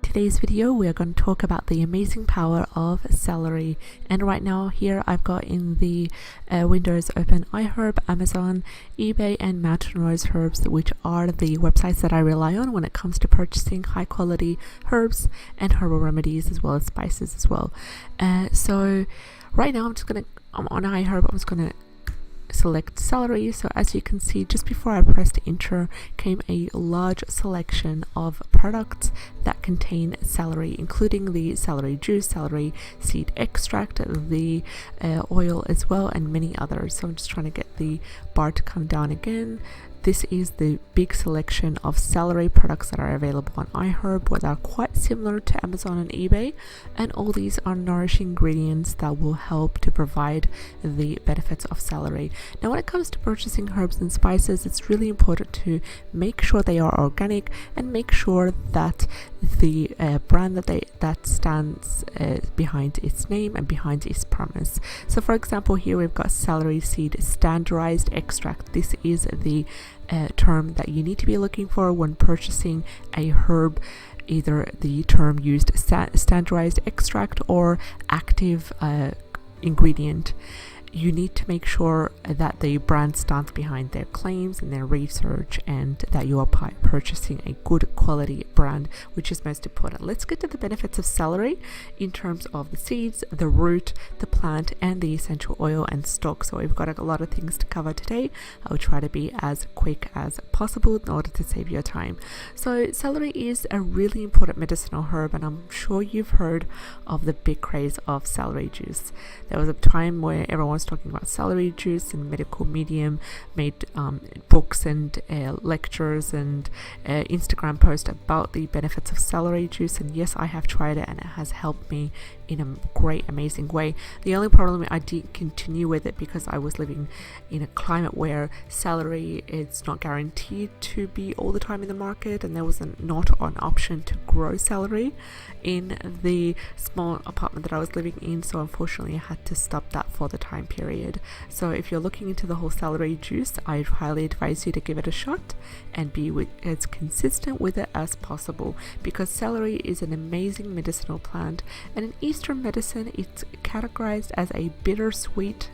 today's video we are going to talk about the amazing power of celery. And right now here I've got in the windows open iHerb, Amazon, eBay and Mountain Rose Herbs, which are the websites that I rely on when it comes to purchasing high quality herbs and herbal remedies as well as spices as well. So right now I'm on iHerb. I'm just going to select celery. So as you can see, just before I pressed enter came a large selection of products that contain celery, including the celery juice, celery seed extract, the oil as well, and many others. So I'm just trying to get the bar to come down again. This is the big selection of celery products that are available on iHerb, that are quite similar to Amazon and eBay, and all these are nourishing ingredients that will help to provide the benefits of celery. Now when it comes to purchasing herbs and spices, it's really important to make sure they are organic and make sure that the brand that stands behind its name and behind its promise. So for example, here we've got celery seed standardized extract. This is the term that you need to be looking for when purchasing a herb, either the term used standardized extract or active ingredient. You need to make sure that the brand stands behind their claims and their research, and that you are purchasing a good quality brand, which is most important. Let's get to the benefits of celery in terms of the seeds, the root, the plant, and the essential oil and stock. So we've got a lot of things to cover today. I'll try to be as quick as possible in order to save your time. So celery is a really important medicinal herb, and I'm sure you've heard of the big craze of celery juice. There was a time where everyone was talking about celery juice, and medical medium made books and lectures and Instagram posts about the benefits of celery juice. And yes, I have tried it and it has helped me in a great, amazing way. The only problem, I didn't continue with it because I was living in a climate where celery is not guaranteed to be all the time in the market, and there was not an option to grow celery in the small apartment that I was living in. So unfortunately I had to stop that for the time period. So if you're looking into the whole celery juice, I highly advise you to give it a shot and be as consistent with it as possible, because celery is an amazing medicinal plant, and in Eastern medicine it's categorized as a bittersweet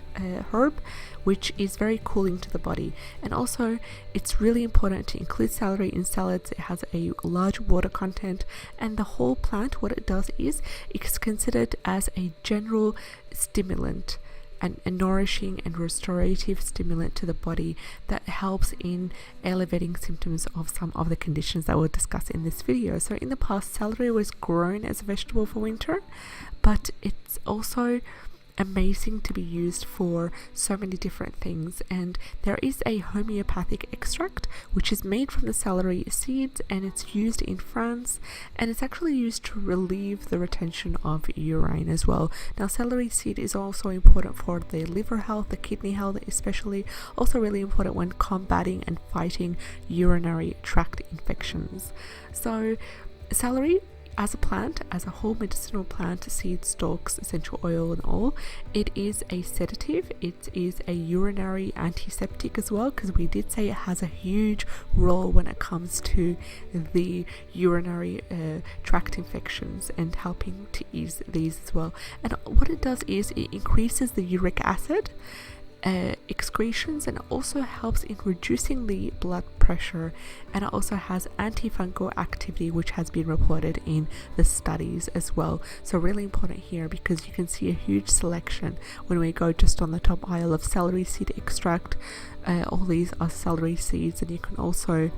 herb, which is very cooling to the body. And also it's really important to include celery in salads. It has a large water content, and the whole plant, what it does is it's considered as a general stimulant and a nourishing and restorative stimulant to the body that helps in elevating symptoms of some of the conditions that we'll discuss in this video. So in the past, celery was grown as a vegetable for winter, but it's also amazing to be used for so many different things. And there is a homeopathic extract which is made from the celery seeds, and it's used in France, and it's actually used to relieve the retention of urine as well. Now celery seed is also important for the liver health, the kidney health, especially also really important when combating and fighting urinary tract infections. So celery as a plant, as a whole medicinal plant, seed, stalks, essential oil and all, it is a sedative, it is a urinary antiseptic as well, because we did say it has a huge role when it comes to the urinary tract infections and helping to ease these as well. And what it does is it increases the uric acid excretions, and also helps in reducing the blood pressure, and it also has antifungal activity, which has been reported in the studies as well. So really important here, because you can see a huge selection when we go just on the top aisle of celery seed extract. All these are celery seeds, and you can also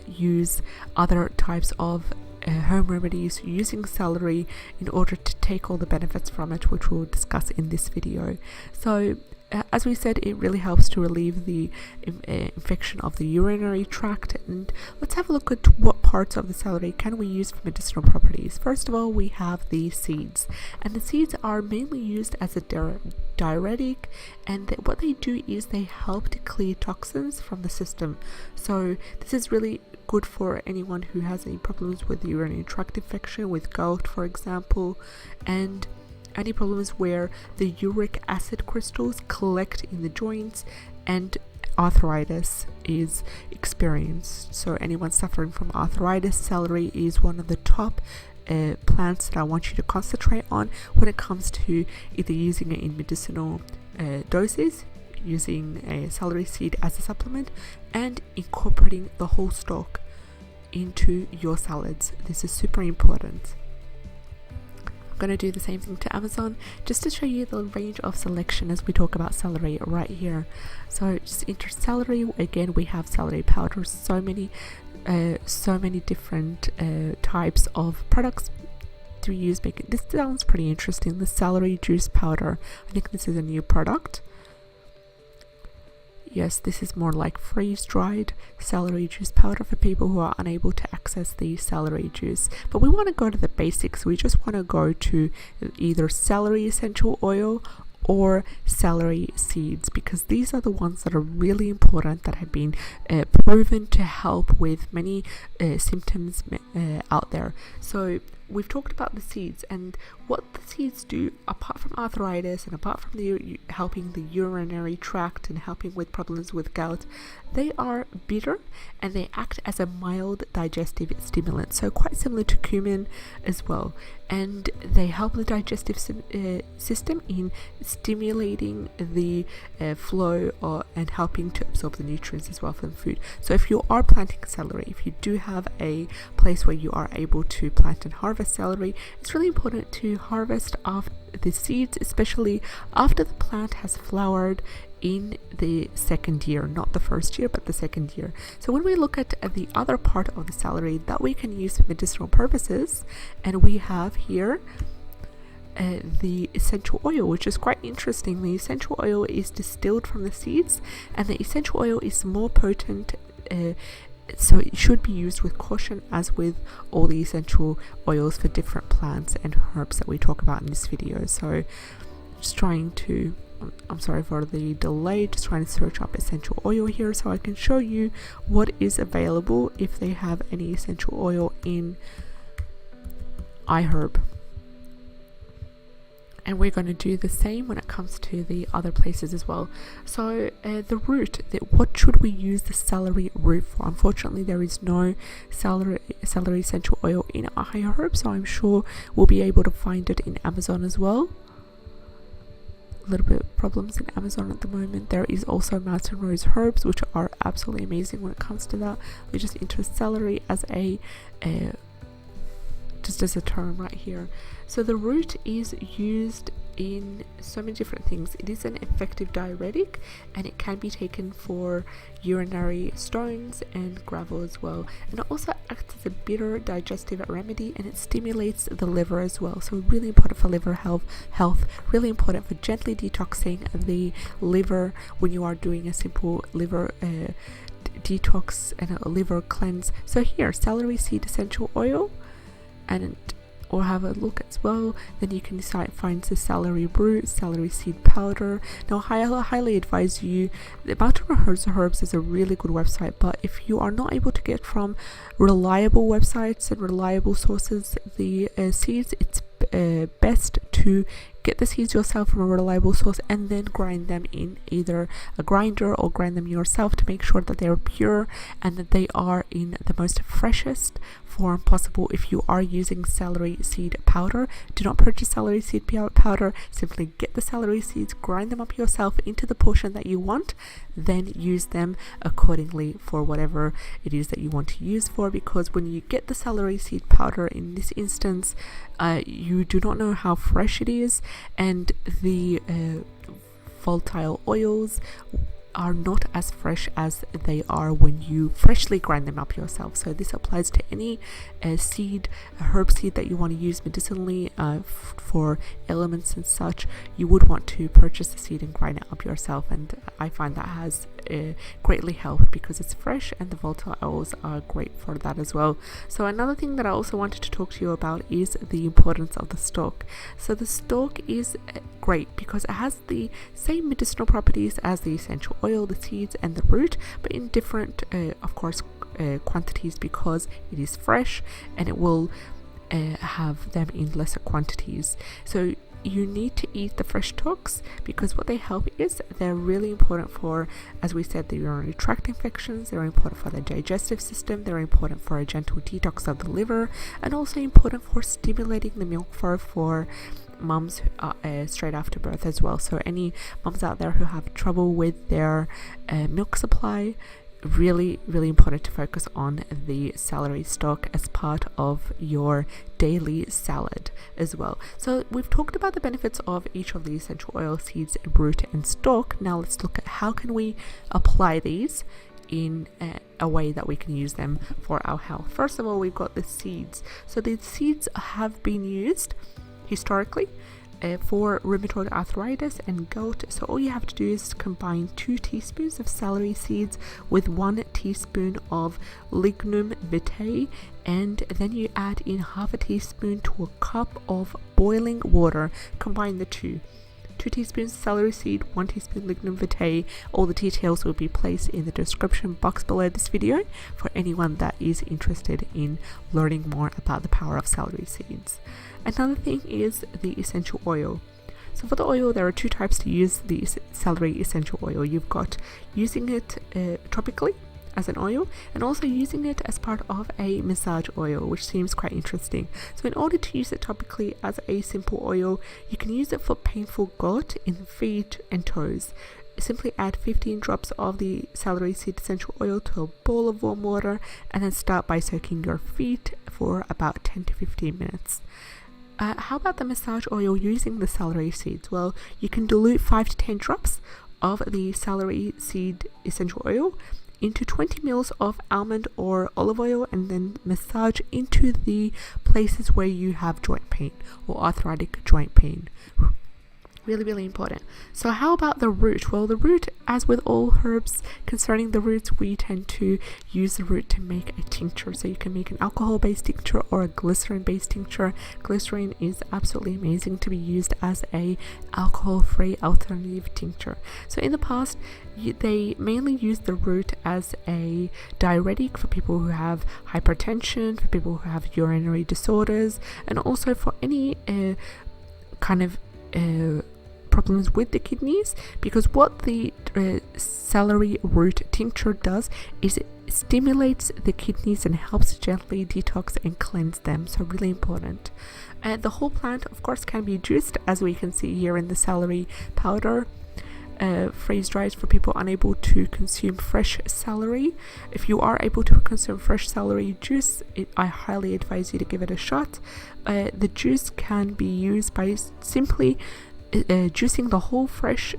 use other types of home remedies using celery in order to take all the benefits from it, which we'll discuss in this video. So as we said, it really helps to relieve the infection of the urinary tract. And let's have a look at what parts of the celery can we use for medicinal properties. First of all, we have the seeds, and the seeds are mainly used as a diuretic, and what they do is they help to clear toxins from the system. So this is really good for anyone who has any problems with the urinary tract infection, with gout for example, and any problems where the uric acid crystals collect in the joints and arthritis is experienced. So anyone suffering from arthritis, celery is one of the top plants that I want you to concentrate on when it comes to either using it in medicinal doses, using a celery seed as a supplement, and incorporating the whole stalk into your salads. This is super important. I'm going to do the same thing to Amazon just to show you the range of selection as we talk about celery right here. So just enter celery. Again, we have celery powder, so many different types of products to use. This sounds pretty interesting. The celery juice powder, I think this is a new product. Yes, this is more like freeze-dried celery juice powder for people who are unable to access the celery juice. But we want to go to the basics. We just want to go to either celery essential oil or celery seeds, because these are the ones that are really important, that have been proven to help with many symptoms out there. So we've talked about the seeds and what the seeds do, apart from arthritis and apart from helping the urinary tract and helping with problems with gout. They are bitter and they act as a mild digestive stimulant, so quite similar to cumin as well, and they help the digestive system in stimulating the flow and helping to absorb the nutrients as well from food. So if you are planting celery, if you do have a place where you are able to plant and harvest celery, it's really important to harvest off the seeds, especially after the plant has flowered in the second year, not the first year but the second year. So when we look at the other part of the celery that we can use for medicinal purposes, and we have here the essential oil, which is quite interesting. The essential oil is distilled from the seeds, and the essential oil is more potent, so it should be used with caution, as with all the essential oils for different plants and herbs that we talk about in this video. So just trying to, I'm sorry for the delay, just trying to search up essential oil here so I can show you what is available if they have any essential oil in iHerb. And we're going to do the same when it comes to the other places as well. So the root, what should we use the celery root for? Unfortunately, there is no celery essential oil in iHerb, so I'm sure we'll be able to find it in Amazon as well. A little bit of problems in Amazon at the moment. There is also mountain rose herbs, which are absolutely amazing when it comes to that. We just enter celery as a just as a term right here. So the root is used in so many different things. It is an effective diuretic, and it can be taken for urinary stones and gravel as well. And it also acts as a bitter digestive remedy, and it stimulates the liver as well. So really important for liver health, really important for gently detoxing the liver when you are doing a simple liver detox and a liver cleanse. So here, celery seed essential oil, and or have a look as well. Then you can find the celery root, celery seed powder. Now I highly advise you, the Mountain Herbs is a really good website, but if you are not able to get from reliable websites and reliable sources the seeds, it's best to get the seeds yourself from a reliable source and then grind them in either a grinder or grind them yourself to make sure that they're pure and that they are in the most freshest form possible. If you are using celery seed powder, do not purchase celery seed powder. Simply get the celery seeds, grind them up yourself into the portion that you want, then use them accordingly for whatever it is that you want to use for, because when you get the celery seed powder in this instance, you do not know how fresh it is, and the volatile oils are not as fresh as they are when you freshly grind them up yourself. So this applies to any herb seed that you want to use medicinally for elements and such. You would want to purchase the seed and grind it up yourself, and I find that has greatly helped because it's fresh, and the volatile oils are great for that as well. So another thing that I also wanted to talk to you about is the importance of the stalk. So the stalk is great because it has the same medicinal properties as the essential oil, the seeds and the root, but in different of course quantities, because it is fresh and it will have them in lesser quantities. So you need to eat the fresh stalks because what they help is they're really important for, as we said, the urinary tract infections. They're important for the digestive system. They're important for a gentle detox of the liver, and also important for stimulating the milk flow for mums straight after birth as well. So any mums out there who have trouble with their milk supply, really important to focus on the celery stock as part of your daily salad as well. So we've talked about the benefits of each of the essential oil, seeds, root and stalk. Now let's look at how can we apply these in a way that we can use them for our health. First of all, we've got the seeds. So the seeds have been used historically for rheumatoid arthritis and gout. So all you have to do is combine 2 teaspoons of celery seeds with 1 teaspoon of lignum vitae, and then you add in half a teaspoon to a cup of boiling water. Combine the 2 teaspoons celery seed, 1 teaspoon lignum vitae. All the details will be placed in the description box below this video for anyone that is interested in learning more about the power of celery seeds. Another thing is the essential oil. So for the oil, there are 2 types to use the celery essential oil. You've got using it topically as an oil, and also using it as part of a massage oil, which seems quite interesting. So in order to use it topically as a simple oil, you can use it for painful gout in the feet and toes. Simply add 15 drops of the celery seed essential oil to a bowl of warm water, and then start by soaking your feet for about 10 to 15 minutes. How about the massage oil using the celery seeds? Well, you can dilute 5 to 10 drops of the celery seed essential oil into 20 ml of almond or olive oil, and then massage into the places where you have joint pain or arthritic joint pain. Really important. So how about the root? Well, the root, as with all herbs, concerning the roots, we tend to use the root to make a tincture. So you can make an alcohol-based tincture or a glycerin-based tincture. Glycerin is absolutely amazing to be used as a alcohol-free alternative tincture. So in the past, they mainly used the root as a diuretic for people who have hypertension, for people who have urinary disorders, and also for any kind of problems with the kidneys, because what the celery root tincture does is it stimulates the kidneys and helps gently detox and cleanse them. So really important. The whole plant, of course, can be juiced, as we can see here in the celery powder. Freeze dried for people unable to consume fresh celery. If you are able to consume fresh celery juice, I highly advise you to give it a shot. The juice can be used by simply juicing the whole fresh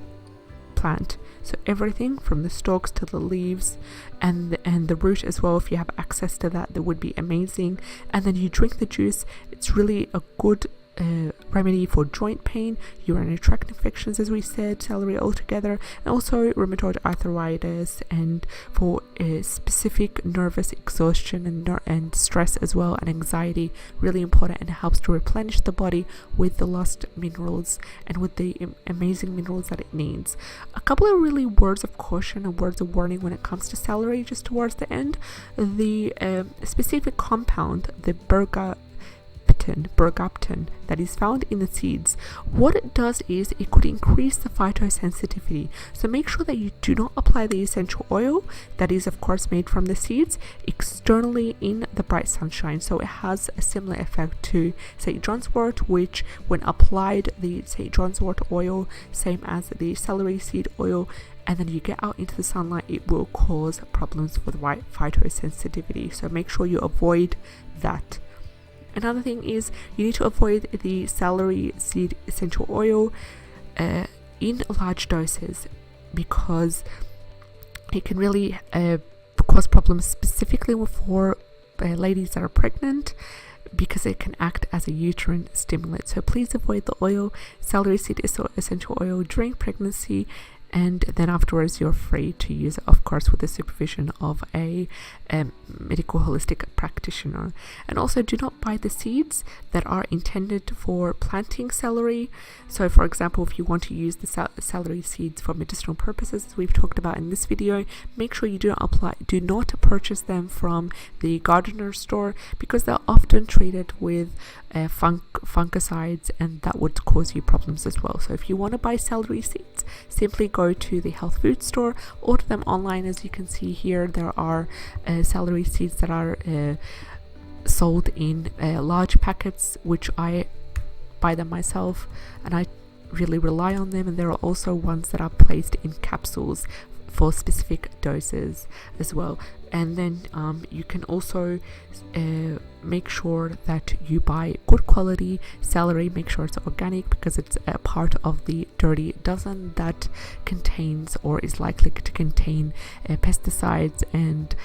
plant, so everything from the stalks to the leaves and the root as well. If you have access to that would be amazing. And then you drink the juice. It's really a good remedy for joint pain, urinary tract infections, as we said, celery altogether, and also rheumatoid arthritis, and for specific nervous exhaustion and stress as well, and anxiety. Really important, and helps to replenish the body with the lost minerals and with the amazing minerals that it needs. A couple of really words of caution and words of warning when it comes to celery just towards the end. The specific compound, the bergaptan, that is found in the seeds, what it does is it could increase the phytosensitivity. So make sure that you do not apply the essential oil, that is of course made from the seeds, externally in the bright sunshine. So it has a similar effect to St. John's wort, which when applied, the St. John's wort oil, same as the celery seed oil, and then you get out into the sunlight, it will cause problems with phytosensitivity. So make sure you avoid that. Another thing is you need to avoid the celery seed essential oil in large doses, because it can really cause problems, specifically for ladies that are pregnant, because it can act as a uterine stimulant. So please avoid the oil, celery seed essential oil during pregnancy, and then afterwards you're free to use it, of course, with the supervision of a medical holistic practitioner. And also, do not buy the seeds that are intended for planting celery. So for example, if you want to use the celery seeds for medicinal purposes, as we've talked about in this video, make sure you do not purchase them from the gardener store, because they're often treated with fungicides, and that would cause you problems as well. So if you want to buy celery seeds, simply go to the health food store, order them online. As you can see here, there are celery seeds that are sold in large packets, which I buy them myself, and I really rely on them. And there are also ones that are placed in capsules for specific doses as well. And then you can also make sure that you buy good quality celery. Make sure it's organic, because it's a part of the dirty dozen that contains or is likely to contain pesticides and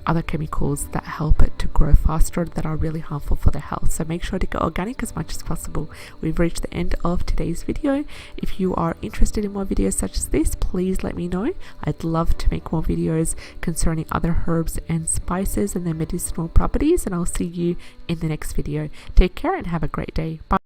other chemicals that help it to grow faster, that are really harmful for the health. So make sure to go organic as much as possible. We've reached the end of today's video. If you are interested in more videos such as this, please let me know. I'd love to make more videos concerning other herbs and spices and their medicinal properties, and I'll see you in the next video. Take care and have a great day. Bye.